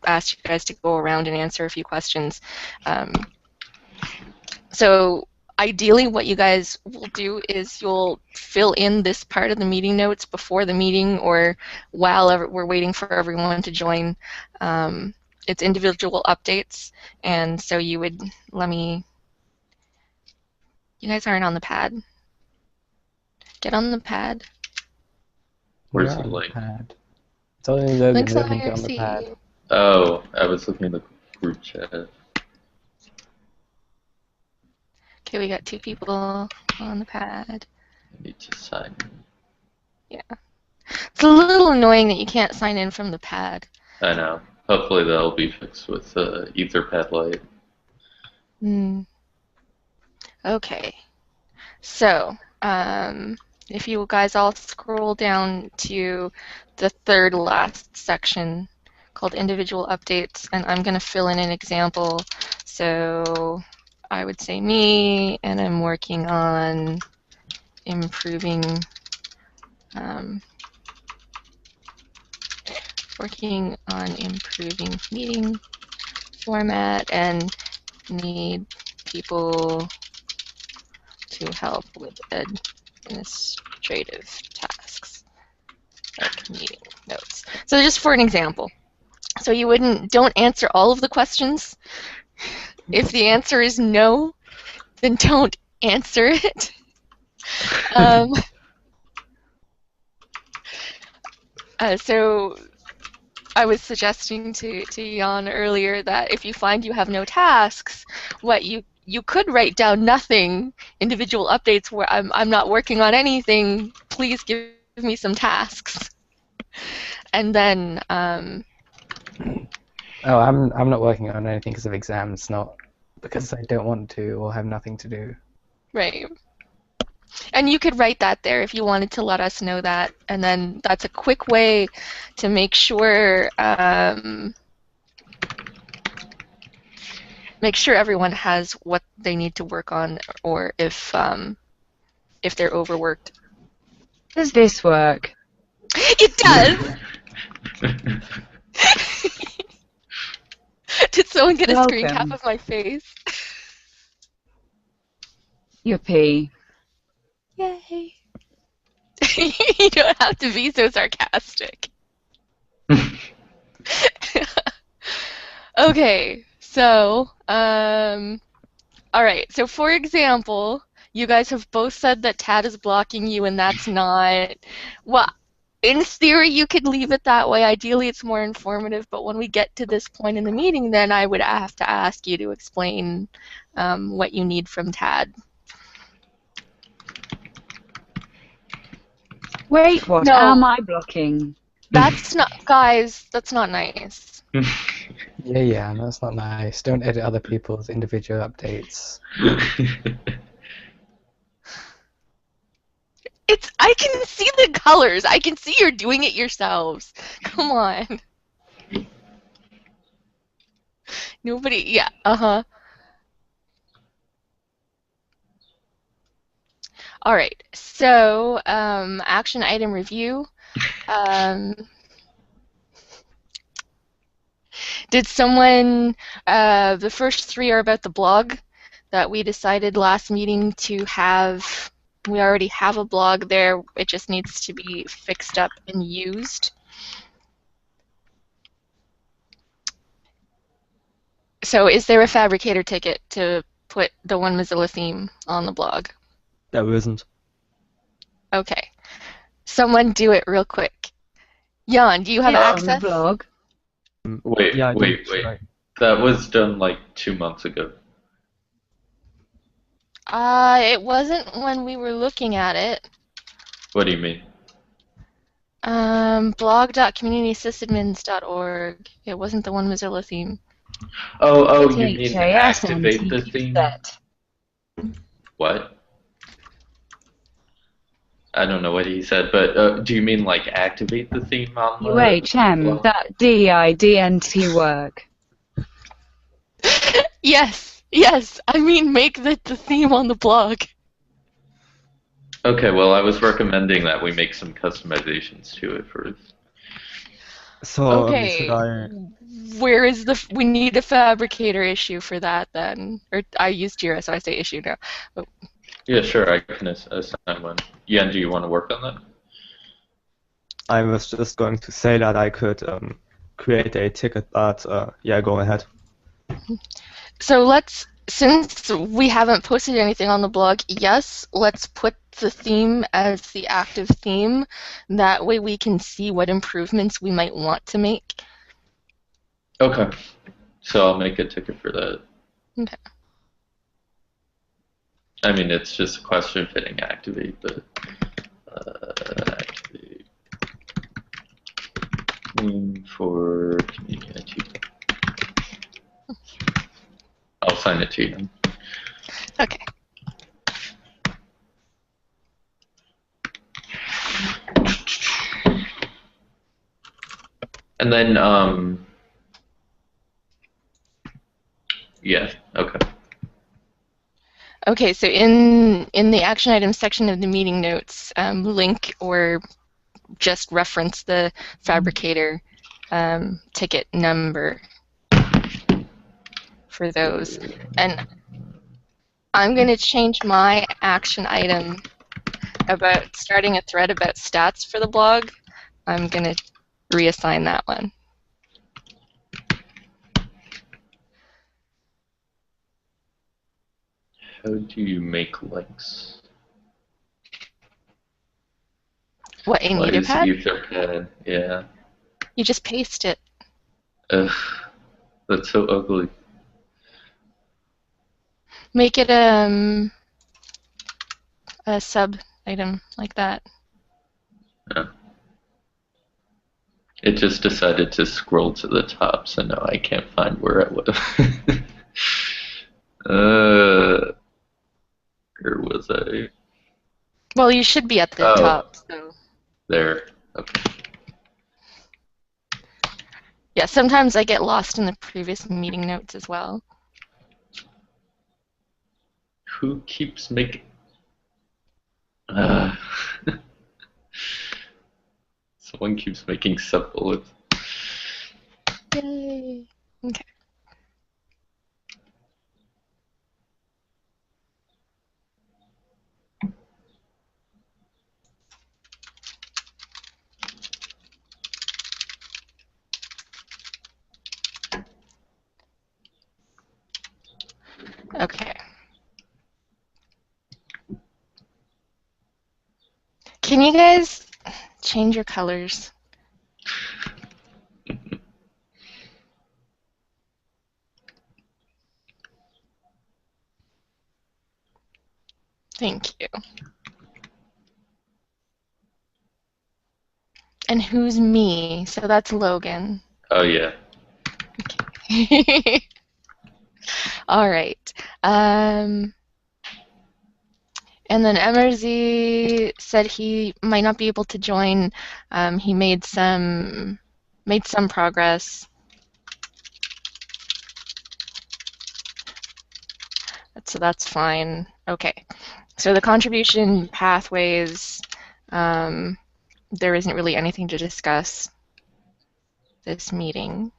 asked you guys to go around and answer a few questions. So ideally what you guys will do is you'll fill in this part of the meeting notes before the meeting or while we're waiting for everyone to join. It's individual updates, and so you would, you guys aren't on the pad. Get on the pad. Where's the link? It's only Logan who doesn't get on the pad. Oh, I was looking at the group chat. Okay, we got 2 people on the pad. I need to sign in. Yeah. It's a little annoying that you can't sign in from the pad. I know. Hopefully that'll be fixed with Etherpad Lite. Okay. So, if you guys all scroll down to the third last section called individual updates, and I'm going to fill in an example. So I would say me, and I'm working on improving meeting format and need people to help with administrative tasks like meeting notes. So just for an example, so you don't answer all of the questions. If the answer is no, then don't answer it. So I was suggesting to Jan earlier that if you find you have no tasks, what you could write down nothing, individual updates where I'm not working on anything, please give me some tasks. And then oh, I'm not working on anything because of exams, not because I don't want to or have nothing to do. Right. And you could write that there if you wanted to let us know that, and then that's a quick way to make sure everyone has what they need to work on, or if they're overworked. Does this work? It does. Did someone get a screen cap of my face? Yippee. Yay. You don't have to be so sarcastic. Okay, so, alright, so for example, you guys have both said that Tad is blocking you and that's not, well, in theory you could leave it that way. Ideally it's more informative, but when we get to this point in the meeting, then I would have to ask you to explain what you need from Tad. Wait, what am I blocking? That's not, guys, that's not nice. Yeah, that's not nice. Don't edit other people's individual updates. I can see the colors. I can see you're doing it yourselves. Come on. Nobody, yeah, All right, so action item review. Did someone, the first 3 are about the blog that we decided last meeting to have. We already have a blog there. It just needs to be fixed up and used. So is there a Phabricator ticket to put the One Mozilla theme on the blog? There isn't. Okay. Someone do it real quick. Jan, do you have access? On the blog? Wait. That was done like 2 months ago. It wasn't when we were looking at it. What do you mean? Blog.communitysysAdmins.org. It wasn't the One Mozilla theme. Oh, you mean to activate the theme? What? I don't know what he said, but do you mean like activate the theme on the UHM, that DIDNT work. Yes, I mean make the theme on the blog. Okay, well I was recommending that we make some customizations to it first. So should Okay. I? Where is we need a fabricator issue for that then. Or I used Jira, so I say issue now. Oh, Yeah, sure, I can assign one. Yan, do you want to work on that? I was just going to say that I could create a ticket, but yeah, go ahead. so since we haven't posted anything on the blog, yes, let's put the theme as the active theme. That way we can see what improvements we might want to make. Okay. So I'll make a ticket for that. Okay. I mean, it's just a question of hitting activate, but activate theme for community. I'll sign it to you. Okay. And then, yeah, okay. Okay, so in the action items section of the meeting notes, link or just reference the fabricator ticket number for those. And I'm going to change my action item about starting a thread about stats for the blog. I'm going to reassign that one. How do you make links? What, in What is Etherpad? Etherpad? Yeah. You just paste it. Ugh, that's so ugly. Make it a sub item like that. Yeah. It just decided to scroll to the top, so now I can't find where I would have. Where was I? Well, you should be at the top. So. There. Okay. Yeah, sometimes I get lost in the previous meeting notes as well. Who keeps making... Someone keeps making sub-bullets. Yay. Okay. Okay. Can you guys change your colors? Thank you. And who's me? So that's Logan. Oh, yeah. Okay. All right. And then MRZ said he might not be able to join. He made some progress. So that's fine. Okay. So the contribution pathways, there isn't really anything to discuss this meeting.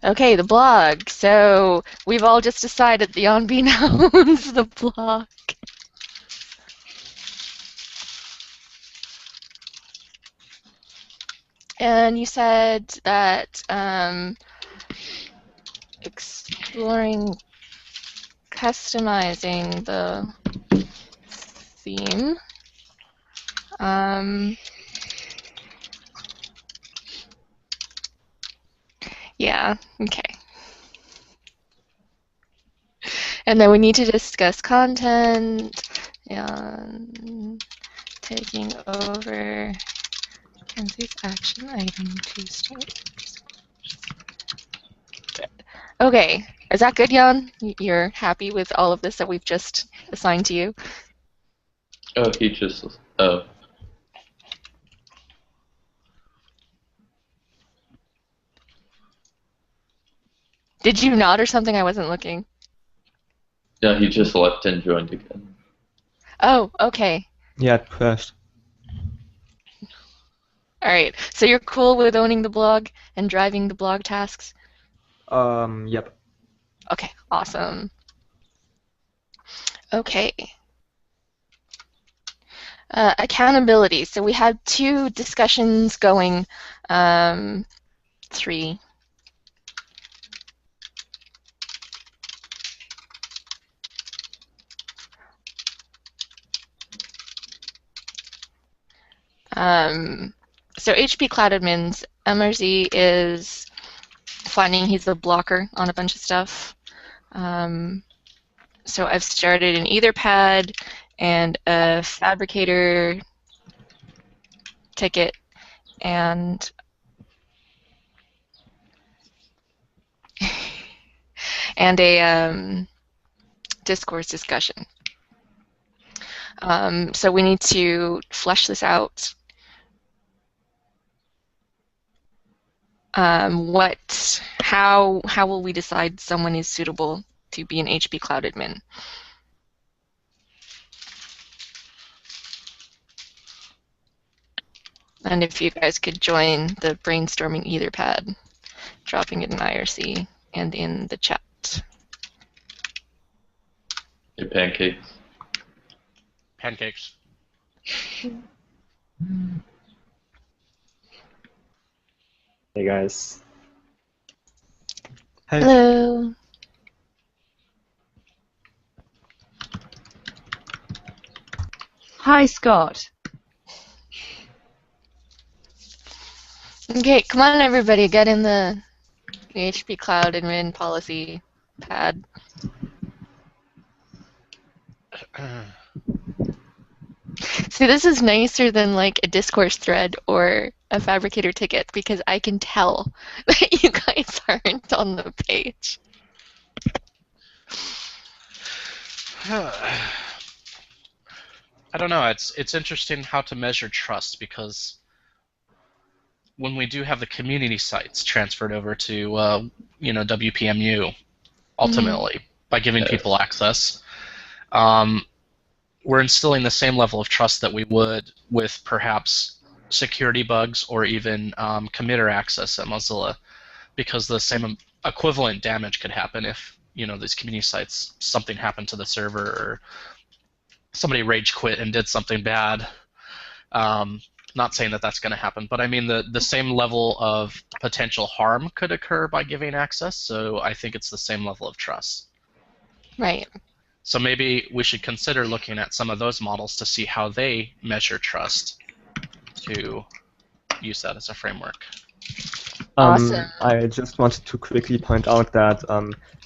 Okay, the blog. So we've all just decided the Yanbin owns the blog. And you said that exploring customizing the theme. Yeah, okay. And then we need to discuss content and taking over Kenzie's action item to start. Okay, is that good, Jan? You're happy with all of this that we've just assigned to you? Oh, he just... Oh. Did you not or something? I wasn't looking. Yeah, he just left and joined again. Oh, okay. Yeah, it crashed. All right. So you're cool with owning the blog and driving the blog tasks? Yep. Okay, awesome. Okay. Accountability. So we had 2 discussions going, 3. So HP Cloud Admins, MRZ is finding he's a blocker on a bunch of stuff. So I've started an Etherpad and a Fabricator ticket and and a discourse discussion. So we need to flesh this out. How will we decide someone is suitable to be an HP Cloud admin? And if you guys could join the brainstorming Etherpad, dropping it in IRC and in the chat. Hey, pancakes. Pancakes. Hey guys. Hey. Hello. Hi, Scott. Okay, come on everybody, get in the HP Cloud admin policy pad. See, this is nicer than like a discourse thread or a Fabricator ticket because I can tell that you guys aren't on the page. I don't know. It's interesting how to measure trust because when we do have the community sites transferred over to WPMU, ultimately by giving people access, we're instilling the same level of trust that we would with perhaps security bugs or even committer access at Mozilla, because the same equivalent damage could happen if these community sites, something happened to the server or somebody rage quit and did something bad. Not saying that that's going to happen, but I mean the same level of potential harm could occur by giving access, so I think it's the same level of trust. Right. So maybe we should consider looking at some of those models to see how they measure trust to use that as a framework. Awesome. I just wanted to quickly point out that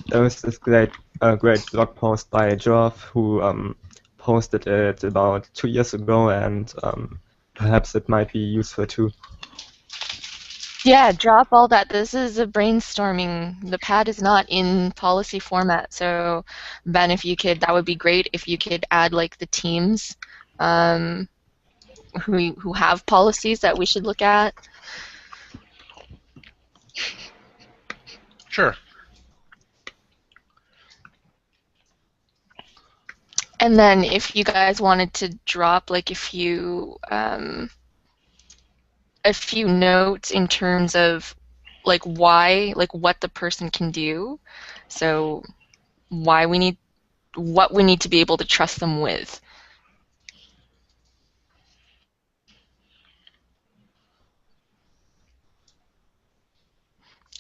there was this great blog post by Geoff who posted it about 2 years ago, and perhaps it might be useful too. Yeah, drop all that. This is a brainstorming. The pad is not in policy format. So, Ben, if you could, that would be great if you could add like the teams who have policies that we should look at. Sure. And then if you guys wanted to drop like a few notes in terms of like why, like what the person can do. So what we need to be able to trust them with.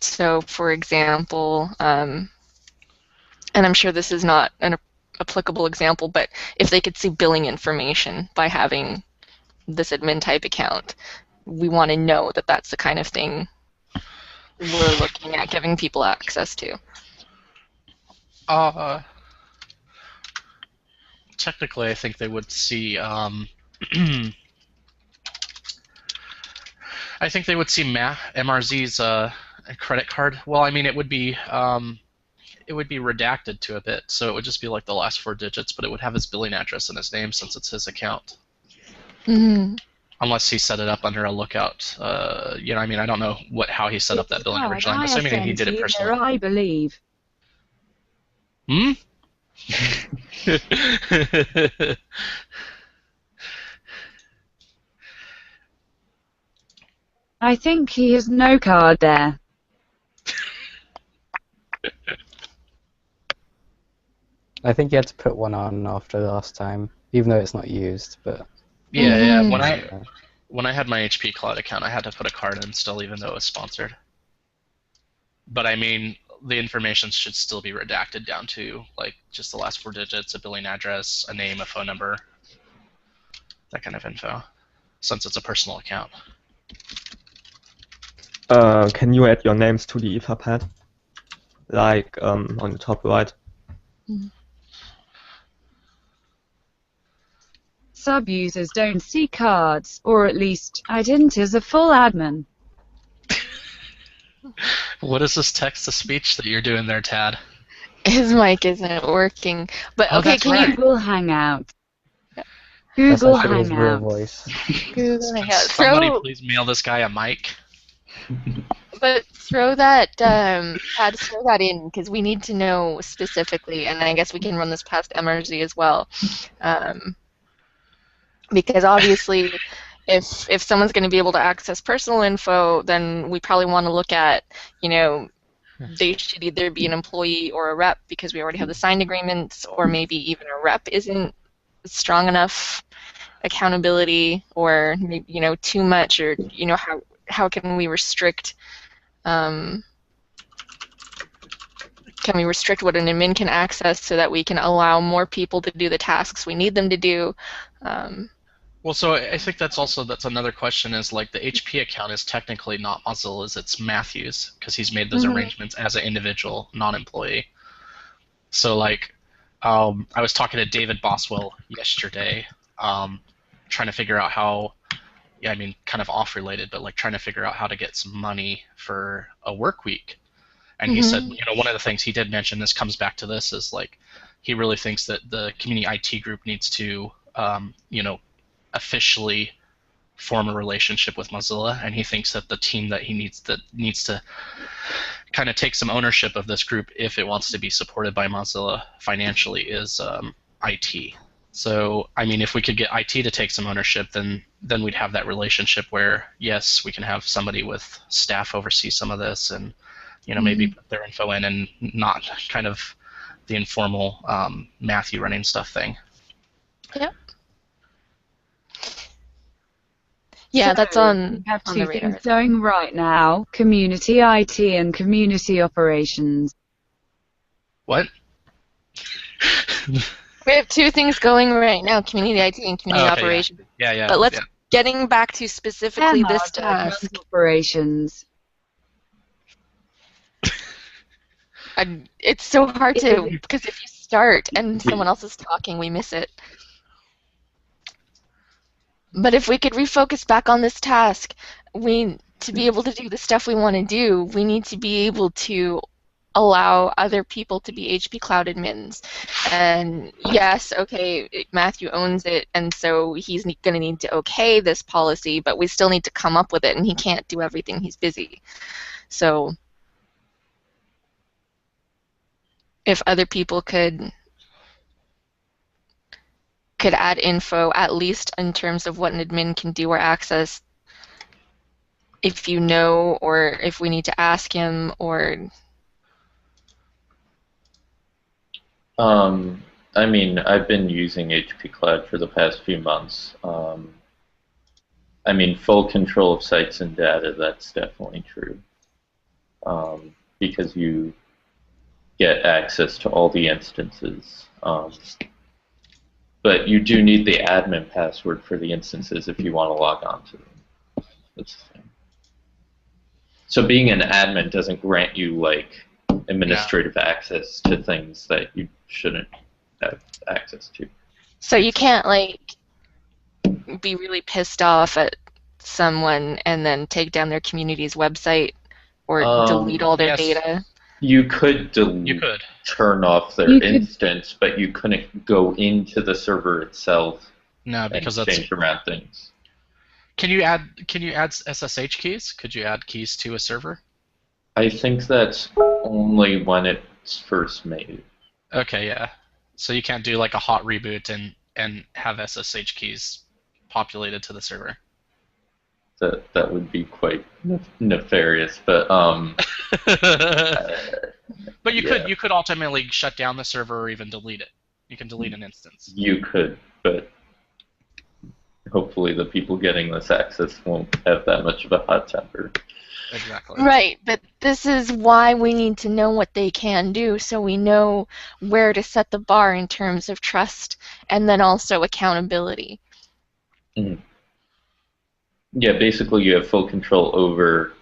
So for example, and I'm sure this is not an applicable example, but if they could see billing information by having this admin type account, we want to know that that's the kind of thing we're looking at giving people access to. Technically, I think they would see. I think they would see MRZ's credit card. Well, I mean, it would be redacted to a bit, so it would just be like the last 4 digits, but it would have his billing address and his name since it's his account. Mm-hmm. unless he set it up under a lookout. You know, I mean, I don't know how he set up that billing Card originally. I'm assuming that he did it ISNT personally. there, I believe. Hmm? I think he has no card there. I think you had to put one on after the last time, even though it's not used. But Yeah. Mhm. When I had my HP Cloud account, I had to put a card in still, even though it was sponsored. But I mean, the information should still be redacted down to like just the last 4 digits, a billing address, a name, a phone number, that kind of info, since it's a personal account. Can you add your names to the Etherpad? Like on the top right. Sub-users don't see cards, or at least I didn't as a full admin. What is this text-to-speech that you're doing there, Tad? His mic isn't working. But Oh, okay, that's can right. you Google Hangout. that's Google actually his real Hangout. voice. Google Can Hangout? somebody please mail this guy a mic? But throw that, Pat, throw that in, because we need to know specifically, and I guess we can run this past MRZ as well. Because obviously, if someone's going to be able to access personal info, then we probably want to look at, you know, they should either be an employee or a rep, because we already have the signed agreements, or maybe even a rep isn't strong enough accountability, or maybe, you know, too much, or, you know, how can we restrict can we restrict what an admin can access so that we can allow more people to do the tasks we need them to do? Well, so I think that's another question is like the HP account is technically not Mozilla's, it's Matthew's, because he's made those arrangements as an individual, non-employee. So like, I was talking to David Boswell yesterday, trying to figure out how, yeah, I mean, kind of off-related, but like trying to figure out how to get some money for a work week. And he said, you know, one of the things he did mention, this comes back to this, is like, he really thinks that the community IT group needs to, you know, officially form a relationship with Mozilla, and he thinks that the team that he needs to kind of take some ownership of this group if it wants to be supported by Mozilla financially is IT. So, I mean, if we could get IT to take some ownership, then we'd have that relationship where, yes, we can have somebody with staff oversee some of this, and, you know, maybe put their info in, and not kind of the informal Matthew running stuff thing. Yep. Yeah, that's on We have on two the radar. things going right now: community IT and community operations. What? We have 2 things going right now: community IT and community Oh, okay, operations. Yeah. But let's getting back to specifically Emma this does runs task. operations. It's so hard to, because if you start and someone else is talking, we miss it. But if we could refocus back on this task, to be able to do the stuff we want to do, we need to be able to allow other people to be HP Cloud admins. And yes, okay, Matthew owns it, and so he's going to need to okay this policy, but we still need to come up with it, and he can't do everything. He's busy. So if other people could add info, at least in terms of what an admin can do or access, if you know, or if we need to ask him, or... I mean, I've been using HP Cloud for the past few months. I mean, full control of sites and data, that's definitely true. Because you get access to all the instances. But you do need the admin password for the instances if you want to log on to them. That's the thing. So being an admin doesn't grant you, like, administrative access to things that you shouldn't have access to. So you can't, like, be really pissed off at someone and then take down their community's website or delete all their data? You could turn off their instance, but you couldn't go into the server itself No, because and change around things. Can you add SSH keys? Could you add keys to a server? I think that's only when it's first made. Okay, yeah. So you can't do like a hot reboot and have SSH keys populated to the server. That would be quite nefarious, but But you yeah. could ultimately shut down the server or even delete it. You can delete an instance. You could, but hopefully the people getting this access won't have that much of a hot temper. Exactly. Right, but this is why we need to know what they can do so we know where to set the bar in terms of trust and then also accountability. Mhm. Yeah, basically you have full control over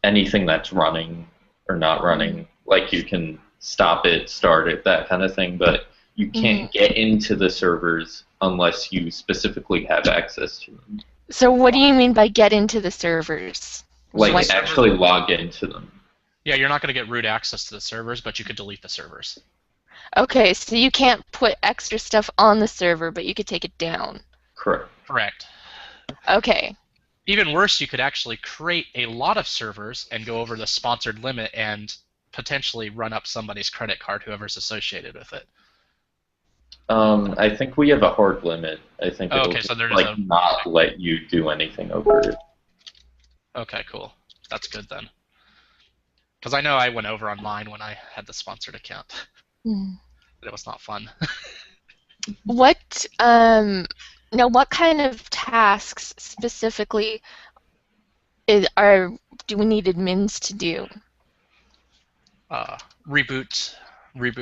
anything that's running or not running. Like you can stop it, start it, that kind of thing, but you can't get into the servers unless you specifically have access to them. So what do you mean by get into the servers? Like actually log into them. Yeah, you're not going to get root access to the servers, but you could delete the servers. Okay, so you can't put extra stuff on the server, but you could take it down. Correct. Okay. Even worse, you could actually create a lot of servers and go over the sponsored limit and potentially run up somebody's credit card, whoever's associated with it. I think we have a hard limit. I think it'll Okay, so there's like not let you do anything over it. Okay, cool. That's good then. Because I know I went over on mine when I had the sponsored account. But it was not fun. What what kind of tasks specifically do we need admins to do? Reboot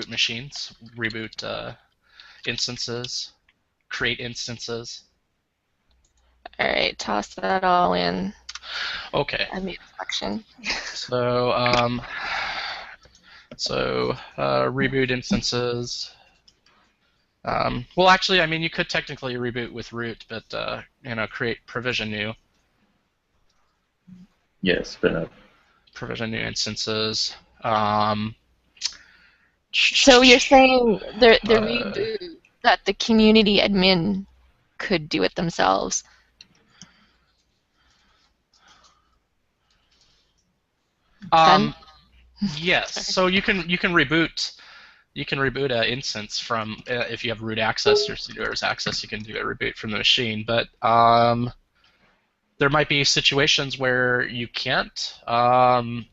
machines, reboot instances, create instances. All right, toss that all in. Okay. Admin section. So reboot instances. Well, actually, I mean, you could technically reboot with root, but create provision new. Yes, spin up. Provision new instances. So you're saying the reboot that the community admin could do it themselves? Yes. So you can reboot. You can reboot an instance from if you have root access or sudoers access. You can do a reboot from the machine, but there might be situations where you can't.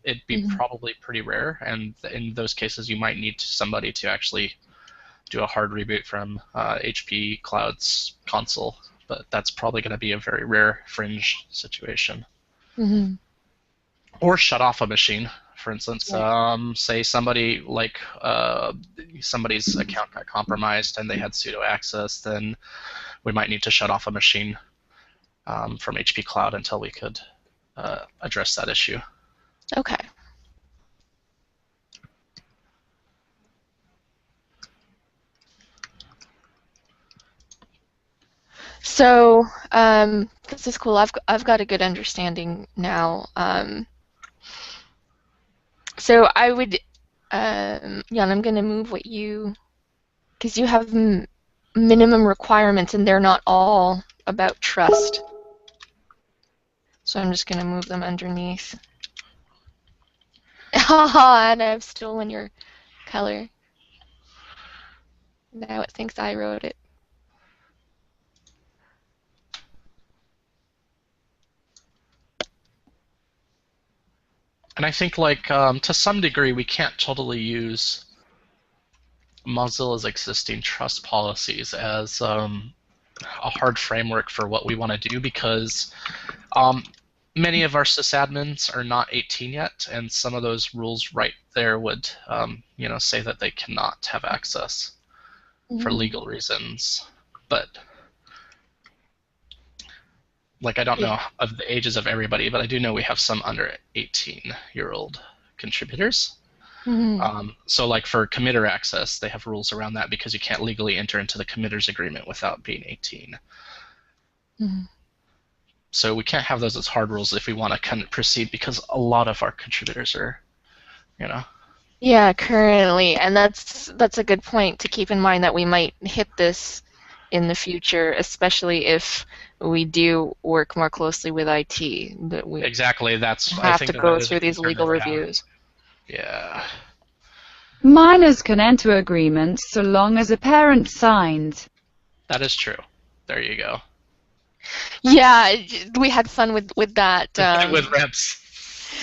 It'd be probably pretty rare, and in those cases, you might need somebody to actually do a hard reboot from HP Cloud's console. But that's probably going to be a very rare fringe situation. Or shut off a machine. For instance, say somebody somebody's account got compromised and they had sudo access, then we might need to shut off a machine from HP Cloud until we could address that issue. Okay. So this is cool. I've got a good understanding now. So I would, Jan, I'm going to move what you, because you have minimum requirements and they're not all about trust. So I'm just going to move them underneath. Haha, and I've stolen your color. Now it thinks I wrote it. And I think, to some degree, we can't totally use Mozilla's existing trust policies as a hard framework for what we want to do, because many of our sysadmins are not 18 yet, and some of those rules right there would, say that they cannot have access for legal reasons. But I don't know of the ages of everybody, but I do know we have some under 18-year-old contributors. So for committer access, they have rules around that because you can't legally enter into the committer's agreement without being 18. So we can't have those as hard rules if we want to kind of proceed, because a lot of our contributors are, Yeah, currently, and that's a good point to keep in mind, that we might hit this in the future, especially if we do work more closely with IT. That we Exactly. I have think to that go is a through these concern legal that we have. reviews. Yeah. Minors can enter agreements so long as a parent signs. That is true. There you go. Yeah, we had fun with that. With reps.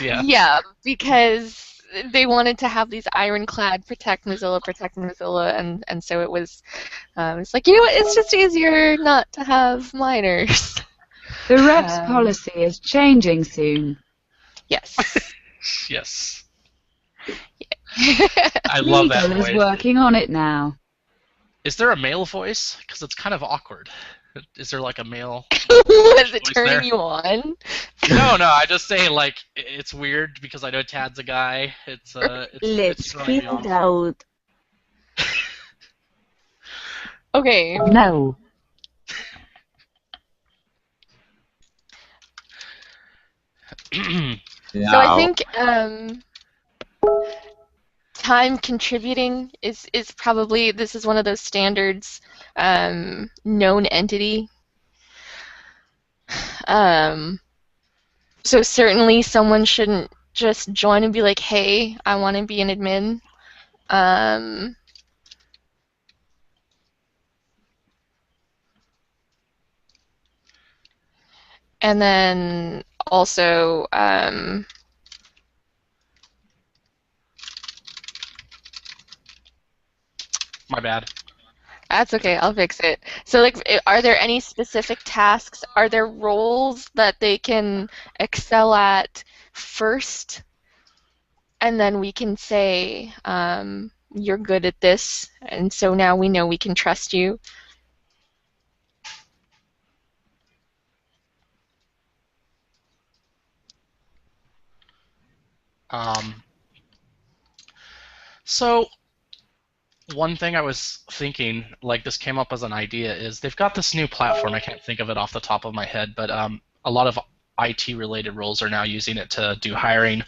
Yeah. Yeah, because they wanted to have these ironclad protect Mozilla, and so it was, it's like, you know what, it's just easier not to have minors. The reps Um, policy is changing soon. Yes. Yes. I love that Legal is voice. working on it now. Is there a male voice? Because it's kind of awkward. Is there like a male? Was it voice turning there? you on? No, I just say like it's weird because I know Tad's a guy. It's Let's throwing me find off. out. Okay. No. So I think time contributing is probably, this is one of those standards, known entity. So certainly someone shouldn't just join and be like, hey, I want to be an admin. And then also, My bad. that's okay, I'll fix it. So, like, are there any specific tasks? Are there roles that they can excel at first? And then we can say, you're good at this, and so now we know we can trust you. So one thing I was thinking, like this came up as an idea, is they've got this new platform. I can't think of it off the top of my head, but a lot of IT-related roles are now using it to do hiring.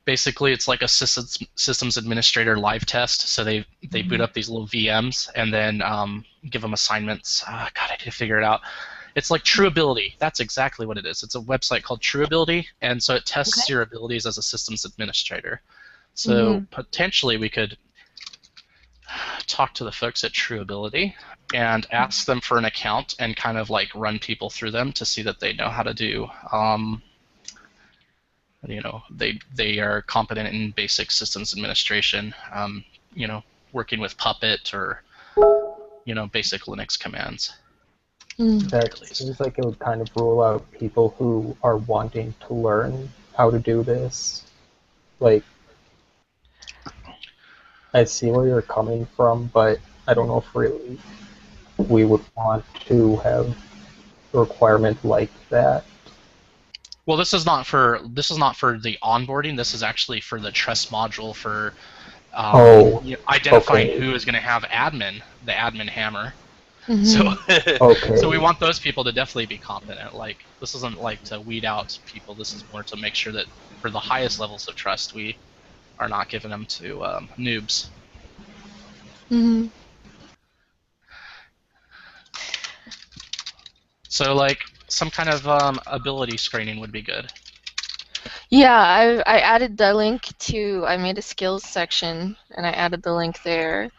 Basically, it's like a systems administrator live test. So they boot up these little VMs and then give them assignments. God, I need to figure it out. It's like TrueAbility. That's exactly what it is. It's a website called TrueAbility, and so it tests your abilities as a systems administrator. So potentially we could talk to the folks at TrueAbility and ask them for an account and kind of like run people through them to see that they know how to do, you know, they are competent in basic systems administration, you know, working with Puppet or, you know, basic Linux commands. That seems like it would kind of rule out people who are wanting to learn how to do this. Like, I see where you're coming from, but I don't know if really we would want to have a requirement like that. Well, this is not for the onboarding. This is actually for the trust module for identifying who is going to have the admin hammer. So, so we want those people to definitely be competent. Like, this isn't like to weed out people. This is more to make sure that for the highest levels of trust, we are not giving them to noobs. So, like, some kind of ability screening would be good. Yeah, I added the link to, I made a skills section, and I added the link there.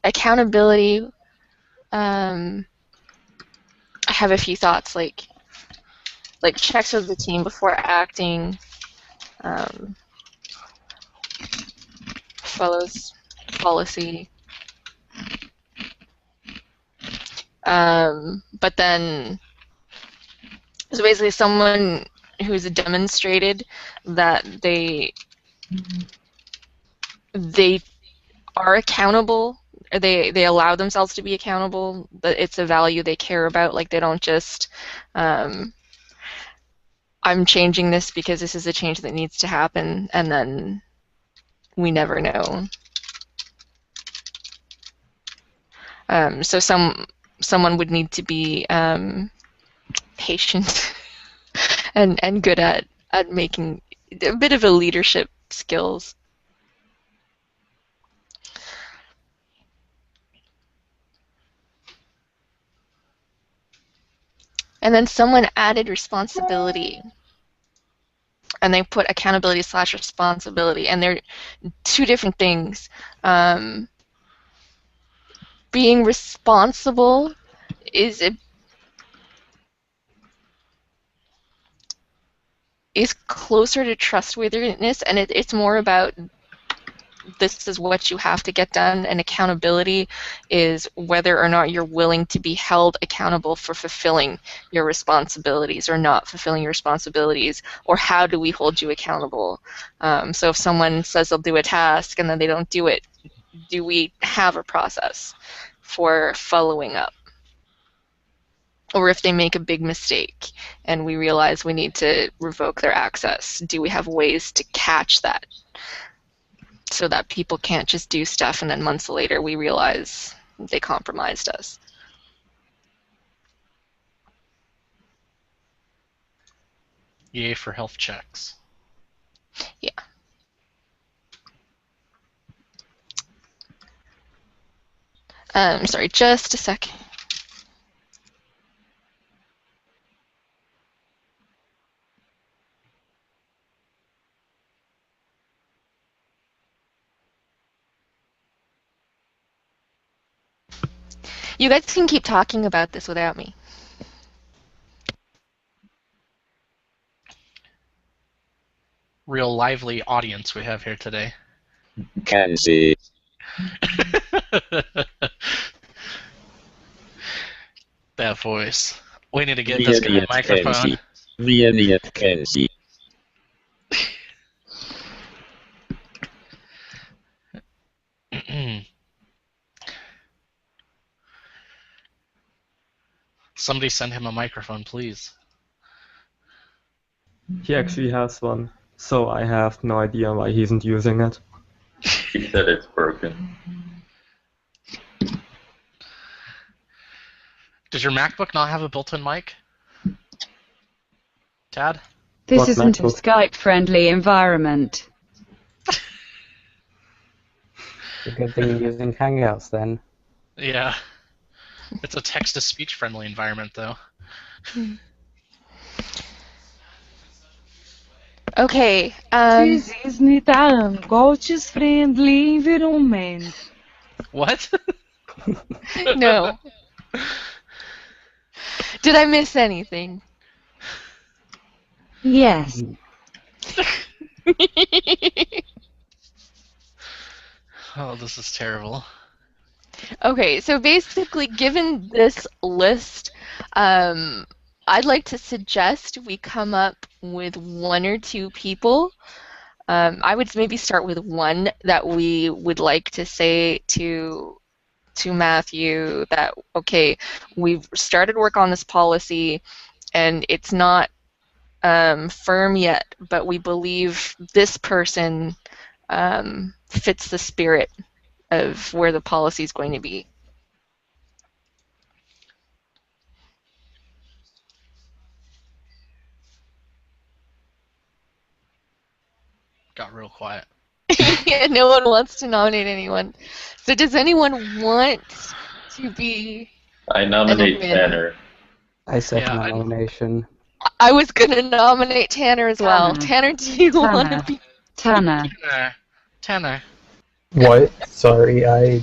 Accountability, I have a few thoughts, like checks with the team before acting, follows policy. But then, so basically someone who's demonstrated that they are accountable, or they allow themselves to be accountable, that it's a value they care about, like they don't just, I'm changing this because this is a change that needs to happen, and then we never know. So someone would need to be patient and good at making a bit of a leadership skills. And then someone added responsibility. And they put accountability / responsibility. And they're two different things. Being responsible is closer to trustworthiness, and it's more about this is what you have to get done, and accountability is whether or not you're willing to be held accountable for fulfilling your responsibilities or not fulfilling your responsibilities, or how do we hold you accountable. So if someone says they'll do a task and then they don't do it, do we have a process for following up? Or if they make a big mistake and we realize we need to revoke their access, do we have ways to catch that so that people can't just do stuff and then months later we realize they compromised us? Yay for health checks. Yeah. Sorry, just a second. You guys can keep talking about this without me. Real lively audience we have here today. Kenzie. That voice. We need to get this guy a microphone. The idiot Kenzie. Somebody send him a microphone, please. He actually has one, so I have no idea why he isn't using it. She said it's broken. Does your MacBook not have a built-in mic? Tad? This What isn't a MacBook? Skype-friendly environment. It's a good thing you're using Hangouts then. Yeah. It's a text-to-speech friendly environment, though. Okay. This is not a coaches-friendly environment. What? No. Did I miss anything? Yes. Oh, this is terrible. Okay, so basically, given this list, I'd like to suggest we come up with 1 or 2 people. I would maybe start with one that we would like to say to Matthew that, okay, we've started work on this policy, and it's not firm yet, but we believe this person fits the spirit of where the policy is going to be. Got real quiet. Yeah, no one wants to nominate anyone. So does anyone want to be... I nominate admin? Tanner. I second Yeah, the nomination. I was going to nominate Tanner as well. Tanner. Tanner, do you want to Tanner. be... Tanner. Tanner. What? Sorry, I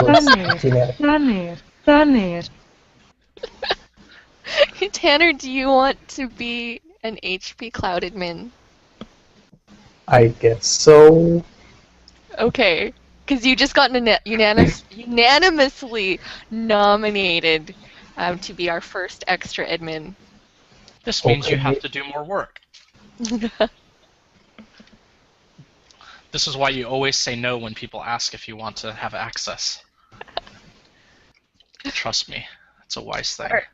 was Tanner. looking at Tanner. Tanner. Tanner, do you want to be an HP Cloud admin? I guess so. Okay, because you just got unanimously nominated to be our first extra admin. This means you Okay. have to do more work. This is why you always say no when people ask if you want to have access. Trust me, it's a wise thing. Alright.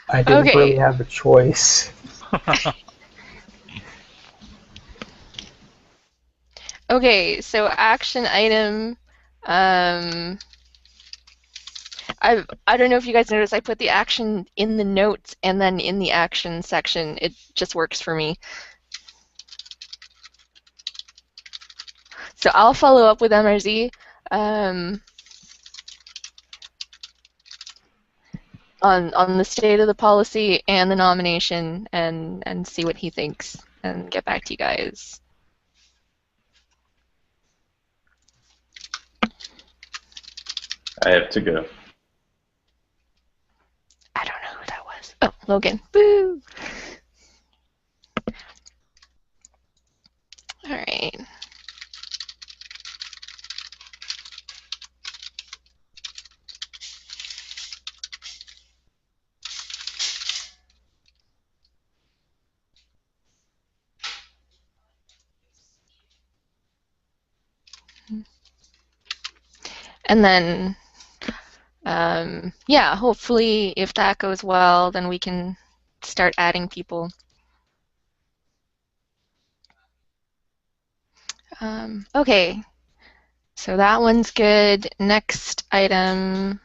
I didn't Okay. really have a choice. Okay, so action item. I don't know if you guys noticed, I put the action in the notes and then in the action section. It just works for me. So I'll follow up with MRZ. on the state of the policy and the nomination, and see what he thinks, and get back to you guys. I have to go. I don't know who that was. Oh, Logan. Boo! All right. And then, yeah, hopefully if that goes well, then we can start adding people. Okay, so that one's good. Next item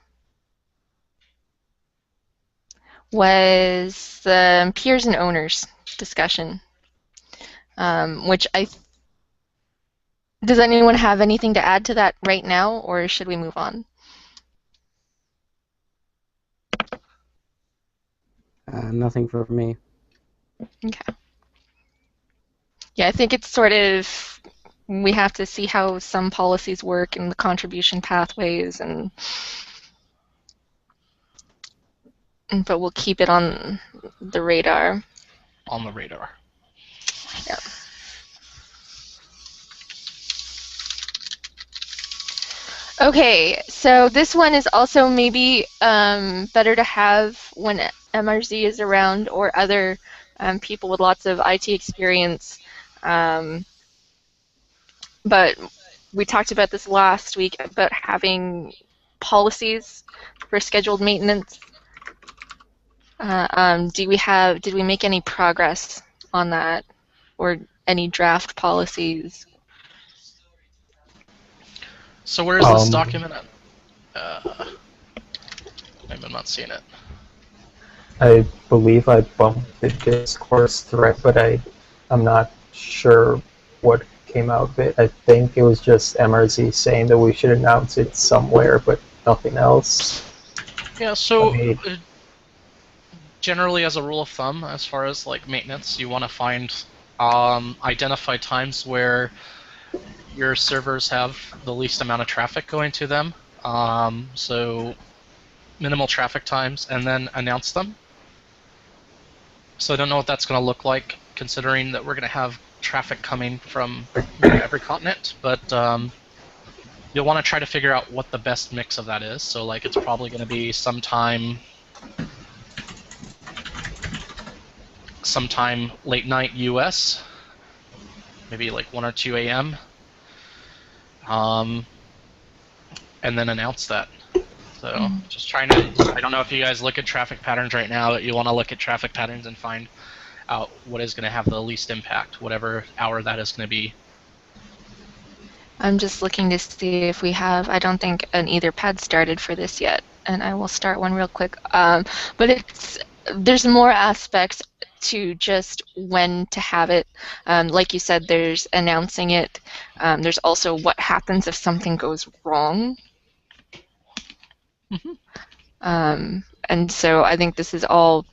was the peers and owners discussion, which does anyone have anything to add to that right now, or should we move on? Nothing for me. Okay. Yeah, I think it's sort of, we have to see how some policies work and the contribution pathways, but we'll keep it on the radar. On the radar. Yeah. Okay, so this one is also maybe better to have when MRZ is around, or other people with lots of IT experience. But we talked about this last week, about having policies for scheduled maintenance. Did we make any progress on that, or any draft policies? So where is this document at? Maybe I'm not seeing it. I believe I bumped the discourse thread, but I'm not sure what came out of it. I think it was just MRZ saying that we should announce it somewhere, but nothing else. Yeah, so generally as a rule of thumb, as far as like maintenance, you want to find, identify times where your servers have the least amount of traffic going to them. So minimal traffic times, and then announce them. So I don't know what that's going to look like, considering that we're going to have traffic coming from every continent, but you'll want to try to figure out what the best mix of that is. So like it's probably going to be sometime late night US, maybe like 1 or 2 a.m. And then announce that. So just trying to, I don't know if you guys look at traffic patterns right now, but you want to look at traffic patterns and find out what is going to have the least impact, whatever hour that is going to be. I'm just looking to see if we have, I don't think an Etherpad started for this yet, and I will start one real quick. But there's more aspects to just when to have it. Like you said, there's announcing it. There's also what happens if something goes wrong. And so I think this is all,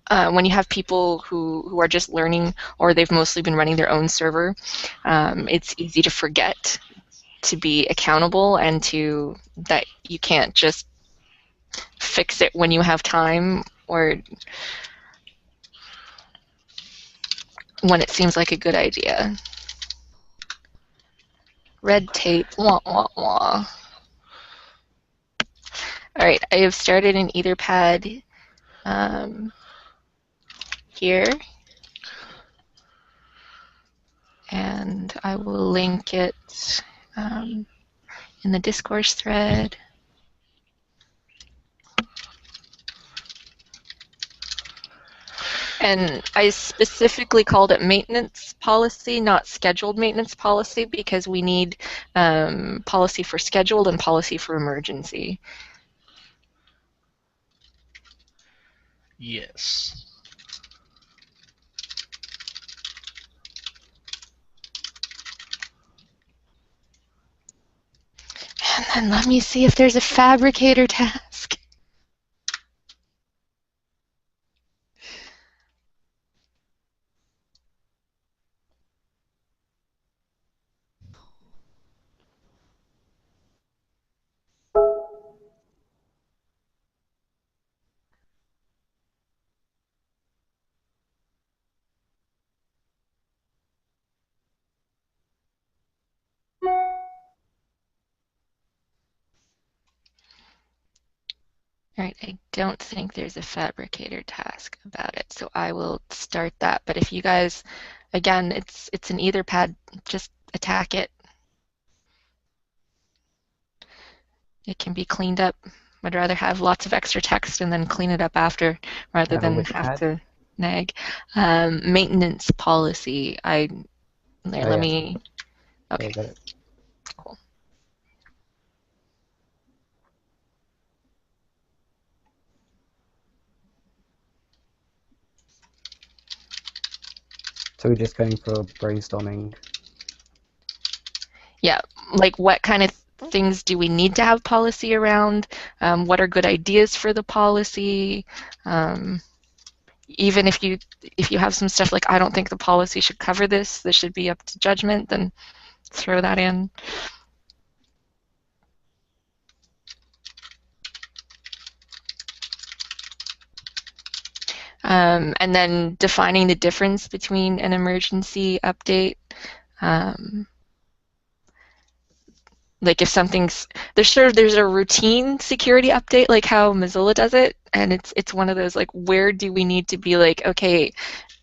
when you have people who are just learning, or they've mostly been running their own server, it's easy to forget to be accountable, and that you can't just fix it when you have time, or when it seems like a good idea. Red tape, wah, wah, wah. All right, I have started an Etherpad here, and I will link it in the discourse thread. And I specifically called it maintenance policy, not scheduled maintenance policy, because we need policy for scheduled and policy for emergency. Yes. And then let me see if there's a fabricator task. All right, I don't think there's a fabricator task about it, so I will start that. But if you guys, again, it's an Etherpad, just attack it. It can be cleaned up. I'd rather have lots of extra text and then clean it up after, rather than Which have pad? to nag. Maintenance policy. There, Oh, let yeah. me. Okay. Yeah, got it. Cool. So we're just going for brainstorming. Yeah, like what kind of things do we need to have policy around? What are good ideas for the policy? Even if you have some stuff like I don't think the policy should cover this, this should be up to judgment, then throw that in. And then defining the difference between an emergency update. Like if something's there's a routine security update like how Mozilla does it, and it's one of those like where do we need to be like okay,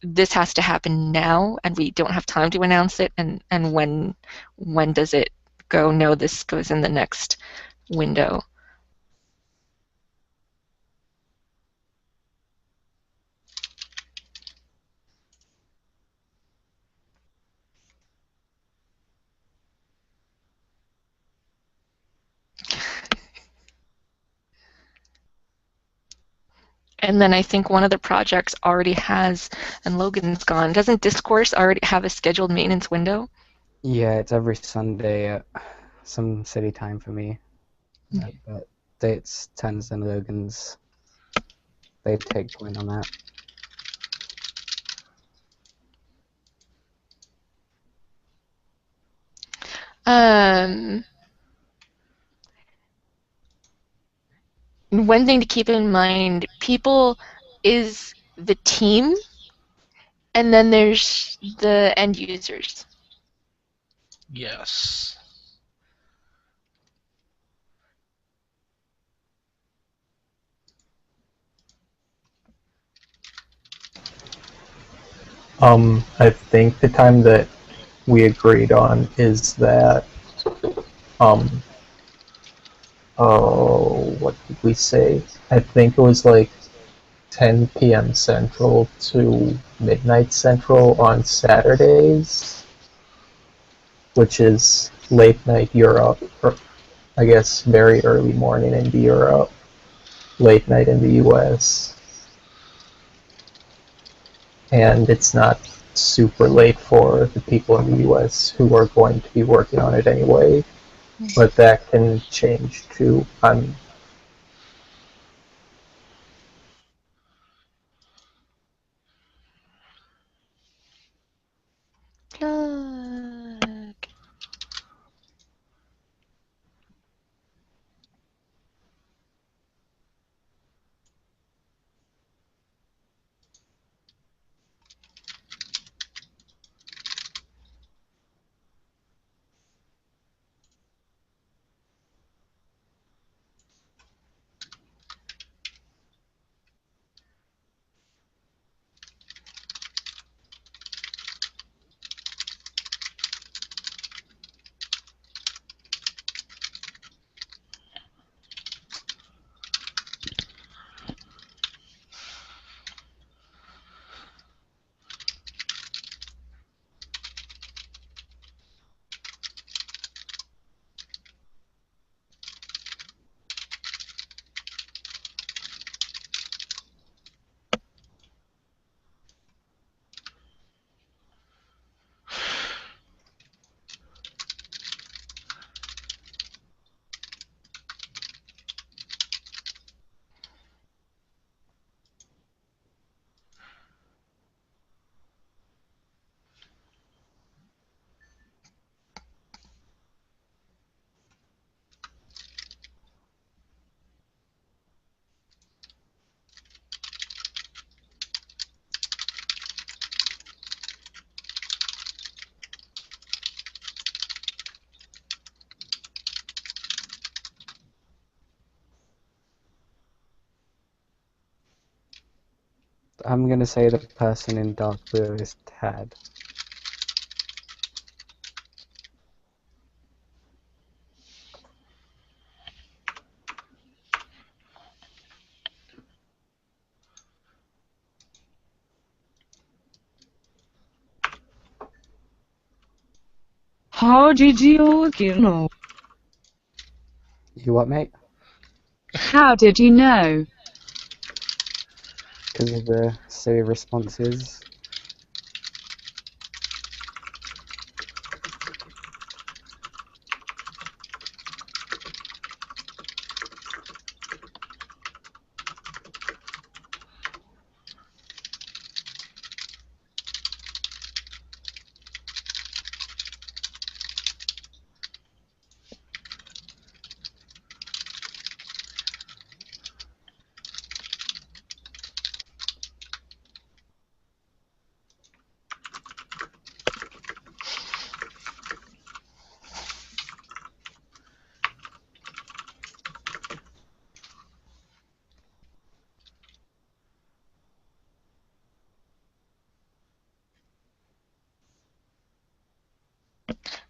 this has to happen now and we don't have time to announce it, and when does it go no, this goes in the next window. And then I think one of the projects already has, and Logan's gone, doesn't Discourse already have a scheduled maintenance window? Yeah, it's every Sunday at some city time for me. But it's Tens and Logan's. They take point on that. One thing to keep in mind, people is the team, and then there's the end users. Yes. I think the time that we agreed on is that, oh, what did we say? I think it was like 10 p.m. Central to midnight Central on Saturdays, which is late night Europe, or I guess very early morning in Europe, late night in the US. And it's not super late for the people in the US who are going to be working on it anyway, but that can change too. Plug. I'm gonna say the person in dark blue is Tad. How did you know? You what, mate? How did you know? Because of the silly responses.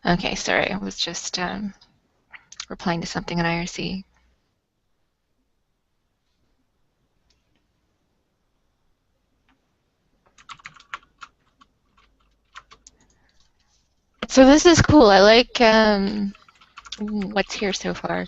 Okay, sorry, I was just replying to something in IRC. So this is cool. I like what's here so far.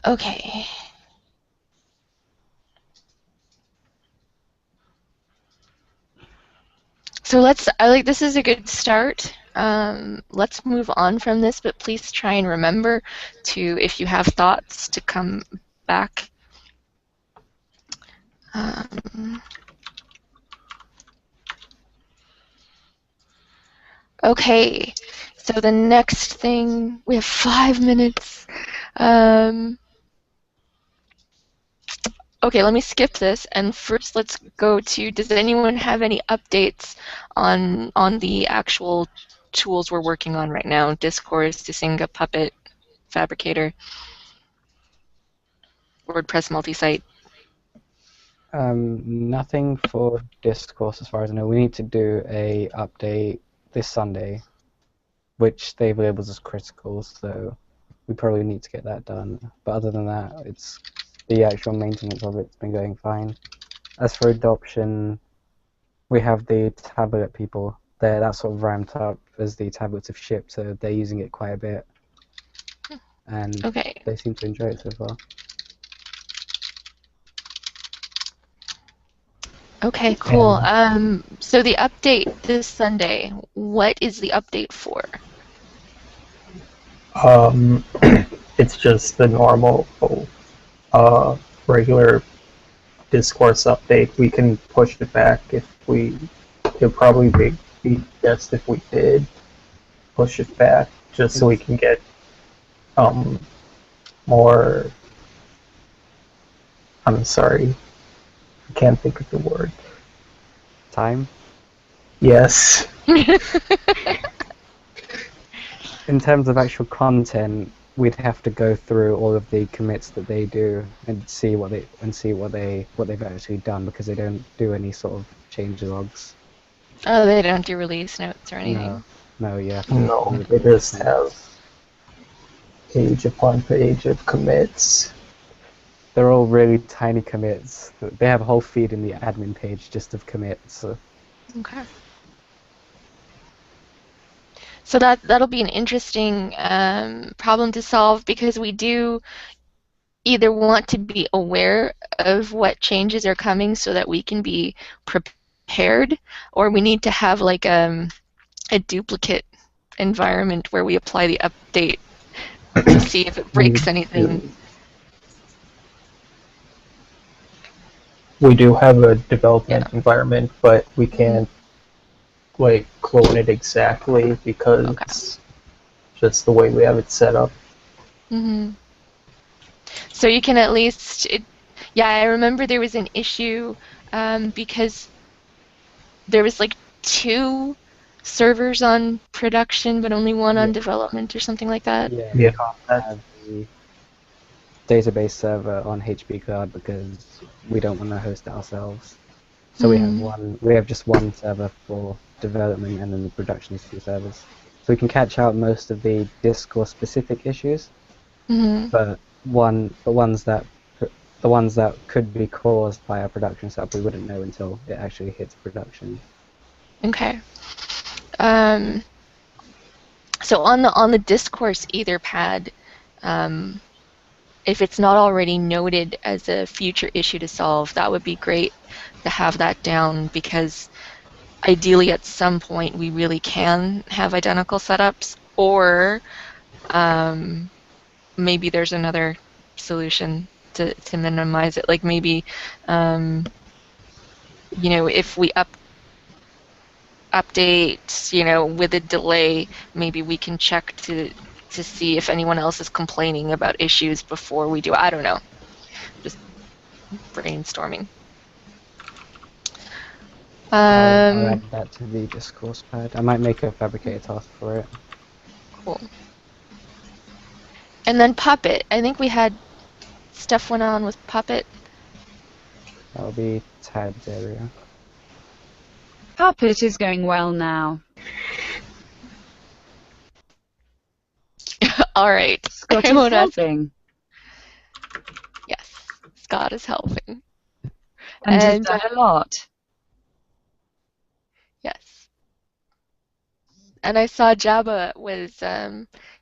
Okay. So this is a good start. Let's move on from this, but please try and remember to, if you have thoughts, to come back. Okay, so the next thing, we have 5 minutes. Okay, let me skip this, and first let's go to, does anyone have any updates on the actual tools we're working on right now? Discourse, Dysinga, Puppet, Fabricator, WordPress multi-site. Nothing for Discourse as far as I know. We need to do a update this Sunday, which they've labeled as critical, so we probably need to get that done. But other than that, it's the actual maintenance of it's been going fine. As for adoption, we have the tablet people. That's sort of ramped up as the tablets have shipped, so they're using it quite a bit. And Okay. they seem to enjoy it so far. Okay, cool. So the update this Sunday, what is the update for? It's just the normal, regular Discourse update. We can push it back if it'd probably be best if we did push it back, just so we can get more I'm sorry. I can't think of the word. Time. Yes. In terms of actual content, we'd have to go through all of the commits that they do and see what they've actually done, because they don't do any sort of change logs. Oh, they don't do release notes or anything. No, yeah. No, they just have page upon page of commits. They're all really tiny commits. They have a whole feed in the admin page just of commits. So. Okay. So that'll be an interesting problem to solve, because we do either want to be aware of what changes are coming so that we can be prepared, or we need to have like a duplicate environment where we apply the update to see if it breaks anything. We do have a development environment, but we can't like clone it exactly because just the way we have it set up. Mm-hmm. So you can at least, yeah, I remember there was an issue because there was like 2 servers on production, but only 1 on development or something like that. Yeah, we can't have the database server on HP Cloud because we don't want to host it ourselves. So we have just one server for development, and then the production is 2 servers. So we can catch out most of the Discourse specific issues, but the ones that could be caused by our production setup, we wouldn't know until it actually hits production. Okay. So on the Discourse Etherpad, if it's not already noted as a future issue to solve, that would be great to have that down, because ideally at some point we really can have identical setups, or maybe there's another solution to minimize it. Like maybe, you know, if we update, you know, with a delay, maybe we can check to see if anyone else is complaining about issues before we do. I don't know. Just brainstorming. I'll add that to the Discourse pad. I might make a fabricator task for it. Cool. And then Puppet. I think we had stuff went on with Puppet. That'll be Tad's area. Puppet is going well now. All right. Scott is helping. Yes, Scott is helping. And has done a lot. Yes. And I saw Jabba was,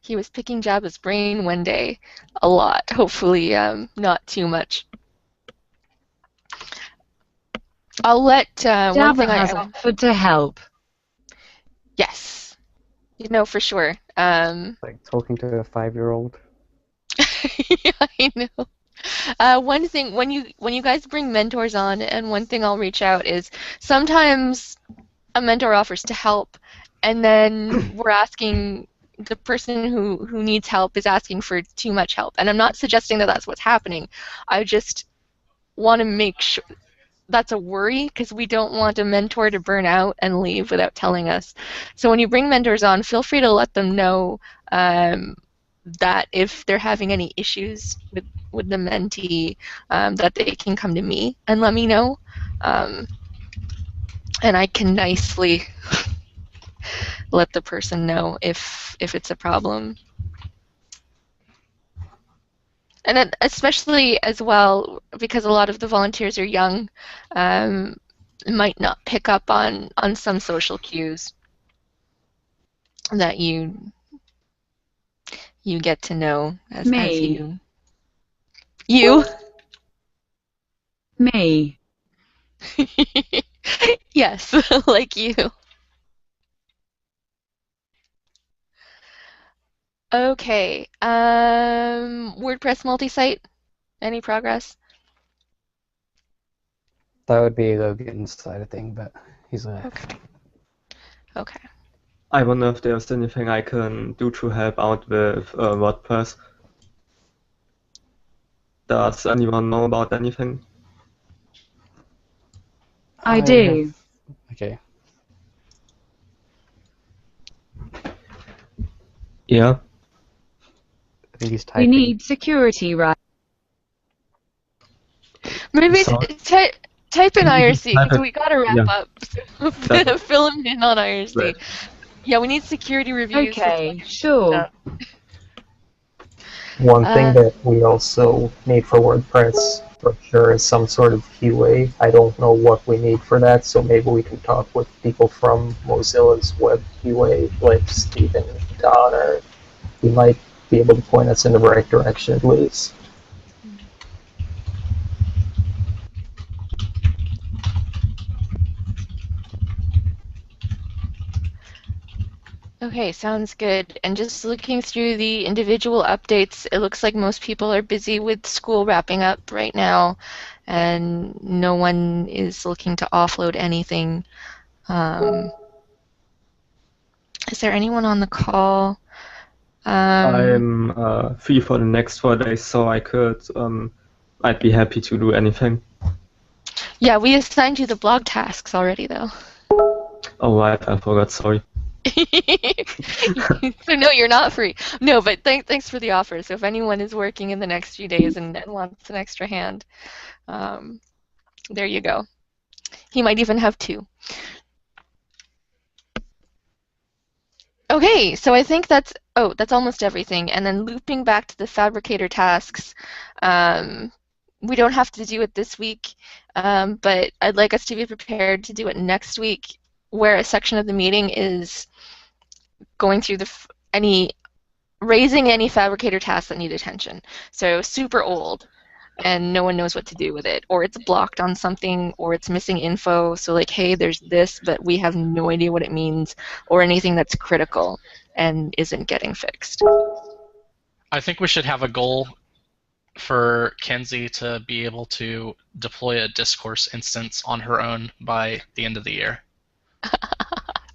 he was picking Jabba's brain one day a lot. Hopefully not too much. I'll let one thing Jabba has offered to help. Yes. You know, for sure. Like talking to a 5-year-old. Yeah, I know. One thing, when you guys bring mentors on, and one thing I'll reach out is sometimes a mentor offers to help, and then we're asking, the person who needs help is asking for too much help. And I'm not suggesting that that's what's happening. I just want to make sure that's a worry, because we don't want a mentor to burn out and leave without telling us. So when you bring mentors on, feel free to let them know that if they're having any issues with the mentee, that they can come to me and let me know. And I can nicely let the person know if it's a problem. And then especially as well, because a lot of the volunteers are young, might not pick up on some social cues that you get to know as you. You? Me. Yes, like you. Okay. WordPress multi-site. Any progress? That would be Logan's side of thing, but he's left. Okay. I wonder if there's anything I can do to help out with WordPress. Does anyone know about anything? I do. Okay. Yeah. I think he's We typing. need security, right? Maybe So- type in IRC Type because it- we gotta wrap yeah. up. Type it. Fill him in on IRC. Right. Yeah, we need security reviews. for Okay, sure. One thing that we also need for WordPress for sure is some sort of QA. I don't know what we need for that, so maybe we can talk with people from Mozilla's web QA, like Stephen, Don, or he might be able to point us in the right direction at least. Okay, sounds good. And just looking through the individual updates, it looks like most people are busy with school wrapping up right now, and no one is looking to offload anything. Is there anyone on the call? I'm free for the next 4 days, so I'd be happy to do anything. Yeah, we assigned you the blog tasks already, though. Oh, right, I forgot, sorry. So no, you're not free. No, but thanks for the offer. So if anyone is working in the next few days and wants an extra hand, there you go. He might even have 2. Okay, so I think that's almost everything. And then looping back to the Fabricator tasks, we don't have to do it this week, but I'd like us to be prepared to do it next week, where a section of the meeting is going through raising any Fabricator tasks that need attention. So super old, and no one knows what to do with it, or it's blocked on something, or it's missing info. So like, hey, there's this, but we have no idea what it means, or anything that's critical and isn't getting fixed. I think we should have a goal for Kenzie to be able to deploy a discourse instance on her own by the end of the year.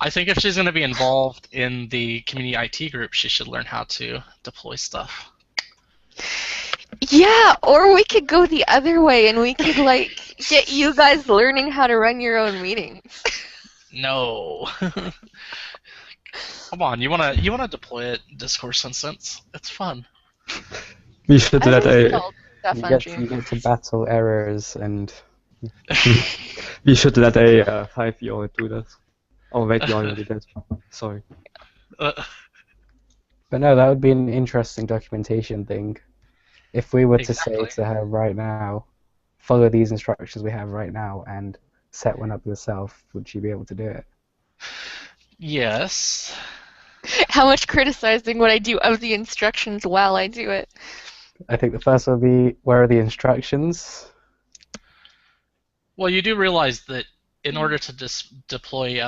I think if she's going to be involved in the community IT group, she should learn how to deploy stuff. Yeah, or we could go the other way and we could like get you guys learning how to run your own meetings. No. Come on, you wanna deploy a discourse instance? It's fun. We should let a You get to battle errors and we should let a 5-year-old do this. Oh wait, you already did. Sorry. But no, that would be an interesting documentation thing. If we were to say to her right now, follow these instructions we have right now and set one up yourself, would she be able to do it? Yes. How much criticizing would I do of the instructions while I do it? I think the first would be, where are the instructions? Well, you do realize that in order to deploy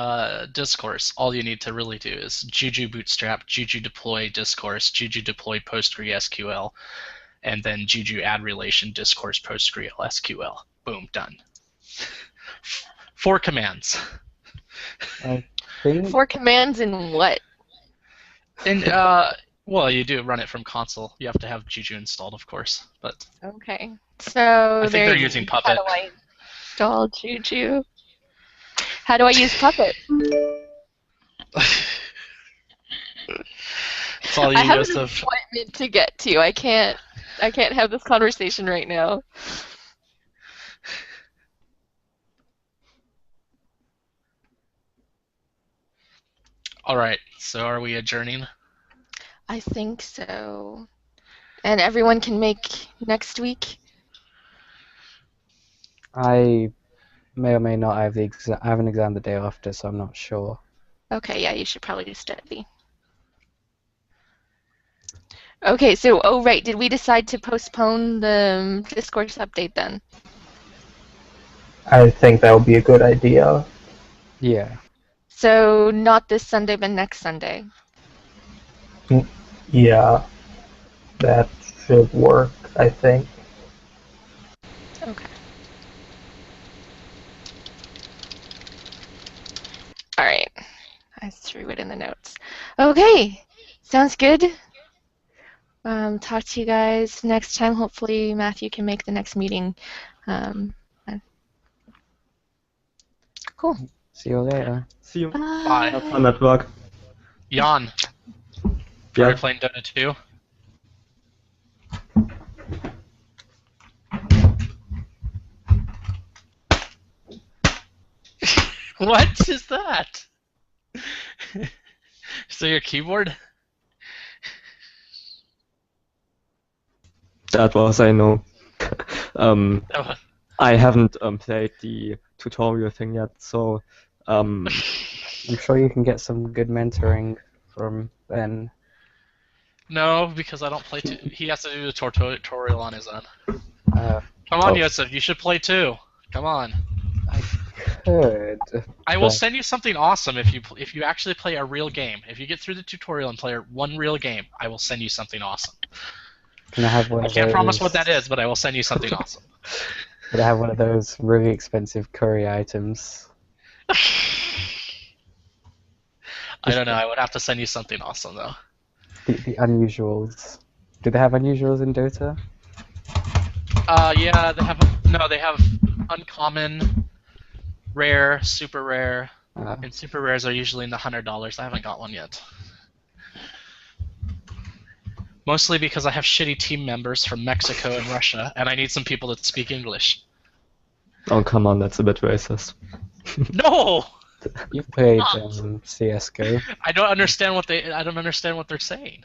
Discourse, all you need to really do is Juju Bootstrap, Juju deploy Discourse, Juju deploy PostgreSQL, and then Juju add relation Discourse PostgreSQL. Boom, done. 4 commands. I think 4 commands in what? And well, you do run it from console. You have to have Juju installed, of course, but Okay. So I think they're using Puppet. How do I install Juju? How do I use Puppet? It's all you, I have an Joseph. appointment to get to. I can't have this conversation right now. All right, so are we adjourning? I think so. And everyone can make next week? I may or may not have the exam. I have an exam the day after, so I'm not sure. Okay, yeah, you should probably study. Okay, so, oh right, did we decide to postpone the discourse update then? I think that would be a good idea. Yeah. So not this Sunday, but next Sunday. Yeah, that should work, I think. Okay. All right. I threw it in the notes. Okay, sounds good. talk to you guys next time. Hopefully Matthew can make the next meeting. Cool. See you later. See you. Bye. Have fun at work. Jan, are Yeah. we playing Dota 2? What is that? So your keyboard? That was, I know. Oh, I haven't played the tutorial thing yet, so I'm sure you can get some good mentoring from Ben. no, because I don't play too. He has to do the tutorial on his own. Uh, Come on, Oh. Yosef, you should play too. Come on. Could. I will but- send you something awesome if you actually play a real game. If you get through the tutorial and play one real game, I will send you something awesome. Can I have one I of can't those? promise what that is, but I will send you something awesome. Could I have one of those really expensive curry items? I don't know. I would have to send you something awesome though. The unusuals. Do they have unusuals in Dota? Yeah, they have uncommon, rare, super rare, and super rares are usually in the $100. I haven't got one yet. Mostly because I have shitty team members from Mexico and Russia, and I need some people that speak English. oh come on, that's a bit racist. No, You've played CS:GO. I don't understand what they're saying.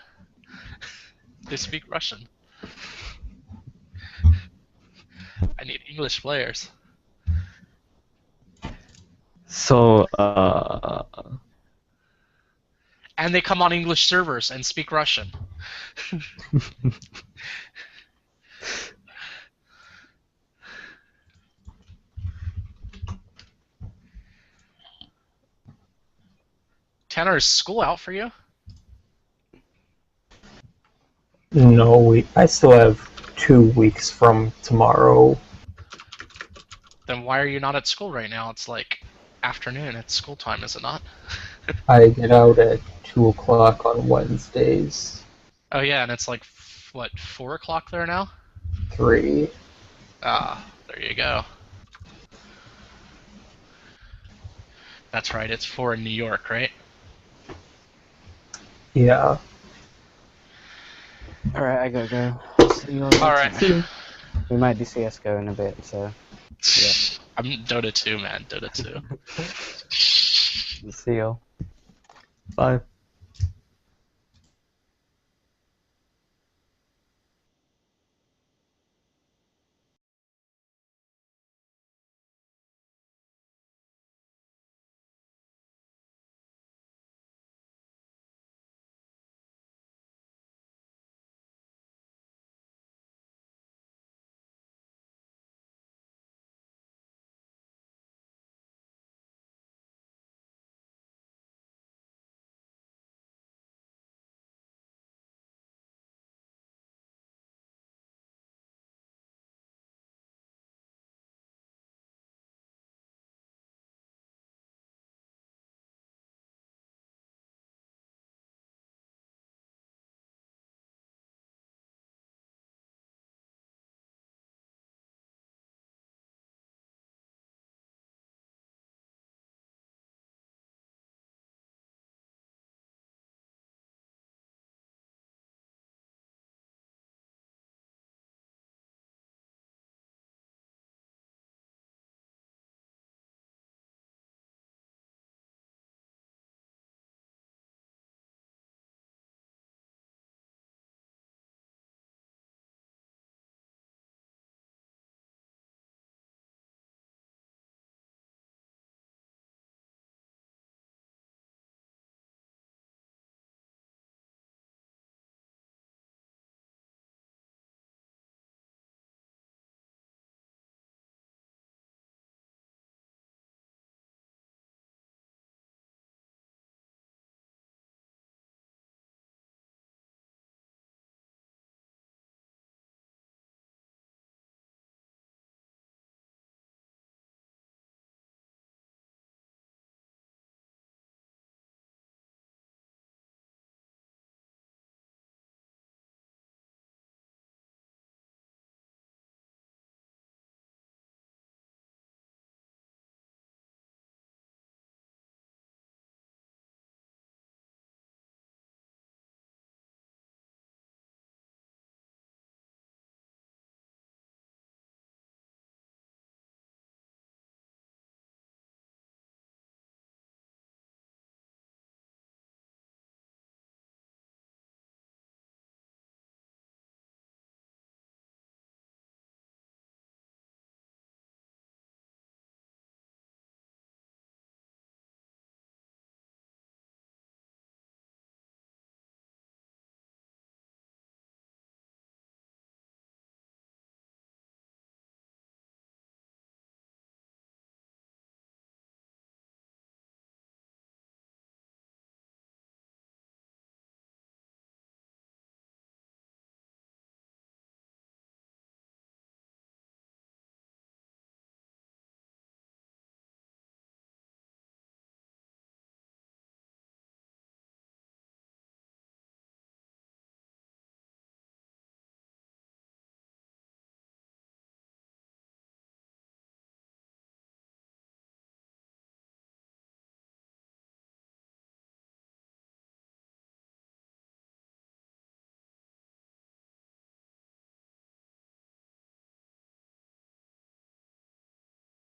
They speak Russian. I need English players. So, And they come on English servers and speak Russian. Tanner, is school out for you? No, I still have 2 weeks from tomorrow. Then why are you not at school right now? It's like afternoon. It's school time, is it not? I get out at 2 o'clock on Wednesdays. Oh yeah, and it's like what, 4 o'clock there now? 3. Ah, there you go. That's right. It's 4 in New York, right? Yeah. Alright, I gotta go. See you all later. All right. We might do CS:GO in a bit, so I'm Dota 2, man. Dota 2. see you all. bye.